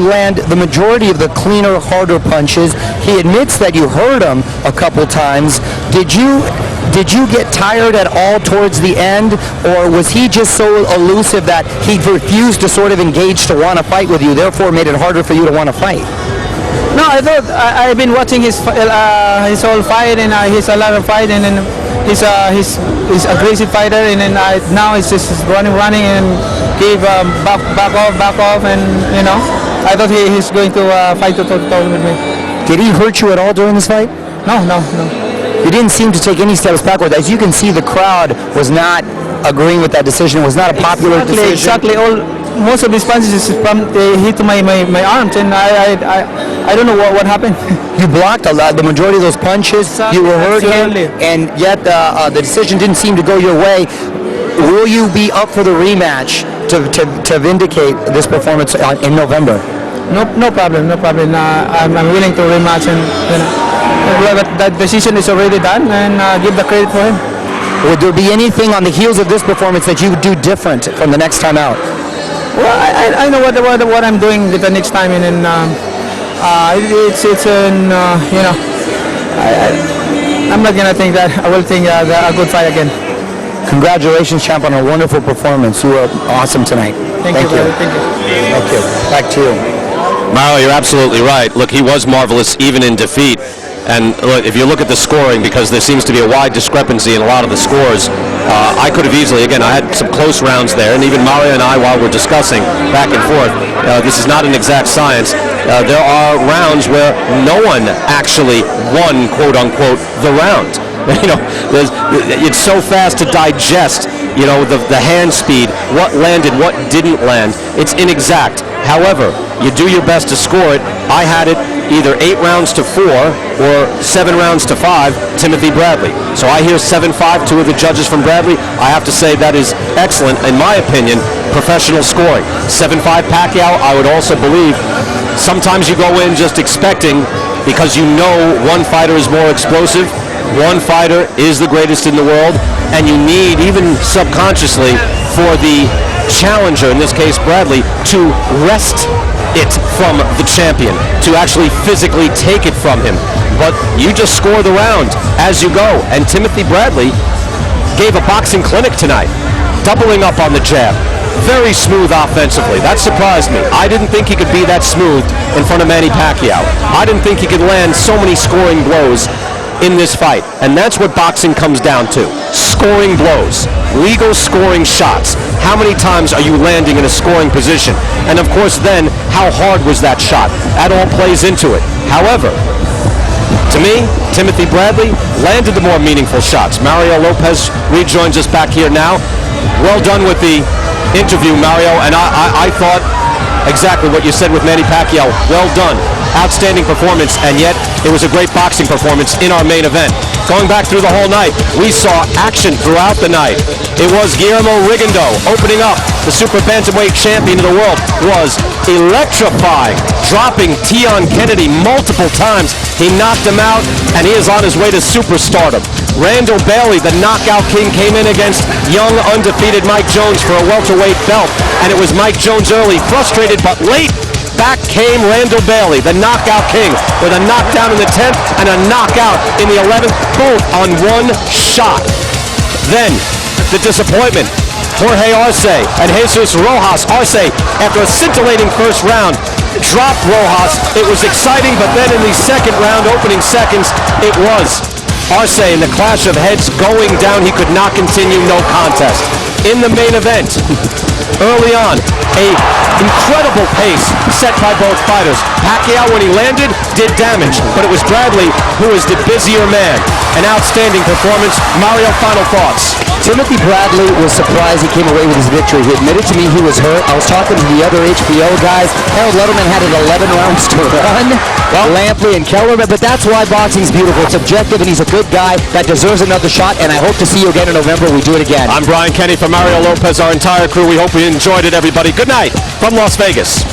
land the majority of the cleaner, harder punches. He admits that you hurt him a couple times. Did you get tired at all towards the end, or was he just so elusive that he refused to sort of engage to want to fight with you, therefore made it harder for you to want to fight? No, I thought I've been watching his whole fight, and he's a lot of fight, and then he's aggressive fighter, and then now he's just running, and give back off, and you know. I thought he's going to fight toe-to-toe with me. Did he hurt you at all during this fight? No. He didn't seem to take any steps backward. As you can see, the crowd was not agreeing with that decision. It was not a popular decision. Exactly. Most of these punches is from hit my arms, and I don't know what happened. You blocked a lot, the majority of those punches. Exactly. You were hurt him, and yet the decision didn't seem to go your way. Will you be up for the rematch to vindicate this performance in November? No problem. I'm willing to rematch, and you know, that decision is already done, and give the credit for him. Would there be anything on the heels of this performance that you would do different from the next time out? Well, I know what I'm doing the next time, and then you know, I'm not gonna think that. I will think a good fight again. Congratulations, champ, on a wonderful performance. You were awesome tonight. Thank you. Thank you. Back to you. Mario, you're absolutely right. Look, he was marvelous even in defeat. And look, if you look at the scoring, because there seems to be a wide discrepancy in a lot of the scores, I could have easily, again, I had some close rounds there, and even Mario and I, while we're discussing back and forth, this is not an exact science. There are rounds where no one actually won, quote-unquote, the round. You know, it's so fast to digest, you know, the hand speed, what landed, what didn't land. It's inexact. However, you do your best to score it. I had it either 8 rounds to 4 or 7 rounds to 5, Timothy Bradley. So I hear 7-5, 2 of the judges from Bradley. I have to say that is excellent, in my opinion, professional scoring. 7-5 Pacquiao, I would also believe. Sometimes you go in just expecting, because you know one fighter is more explosive, one fighter is the greatest in the world, and you need, even subconsciously, for the challenger, in this case Bradley, to wrest it from the champion, to actually physically take it from him. But you just score the round as you go, and Timothy Bradley gave a boxing clinic tonight, doubling up on the jab. Very smooth offensively. That surprised me. I didn't think he could be that smooth in front of Manny Pacquiao. I didn't think he could land so many scoring blows in this fight, and that's what boxing comes down to. Scoring blows, legal scoring shots. How many times are you landing in a scoring position? And of course then, how hard was that shot? That all plays into it. However, to me, Timothy Bradley landed the more meaningful shots. Mario Lopez rejoins us back here now. Well done with the interview, Mario, and I thought exactly what you said with Manny Pacquiao. Well done. Outstanding performance, and yet it was a great boxing performance in our main event. Going back through the whole night, we saw action throughout the night. It was Guillermo Rigondeaux opening up. The super bantamweight champion of the world was electrifying, dropping Tion Kennedy multiple times. He knocked him out, and he is on his way to superstardom. Randall Bailey, the knockout king, came in against young, undefeated Mike Jones for a welterweight belt, and it was Mike Jones early, frustrated but late. Back came Randall Bailey, the knockout king, with a knockdown in the 10th and a knockout in the 11th, both on one shot. Then, the disappointment. Jorge Arce and Jesus Rojas. Arce, after a scintillating first round, dropped Rojas. It was exciting, but then in the second round, opening seconds, it was Arce in the clash of heads going down. He could not continue, no contest. In the main event, early on, a incredible pace set by both fighters. Pacquiao, when he landed, did damage, but it was Bradley who was the busier man. An outstanding performance. Mario, final thoughts. Timothy Bradley was surprised he came away with his victory. He admitted to me he was hurt. I was talking to the other HBO guys. Harold Letterman had it 11 rounds to run. Well, Lampley and Kellerman, but that's why boxing's beautiful. It's objective, and he's a good guy that deserves another shot, and I hope to see you again in November. We do it again. I'm Brian Kenny for Mario Lopez, our entire crew. We hope you enjoyed it, everybody. Good night from Las Vegas.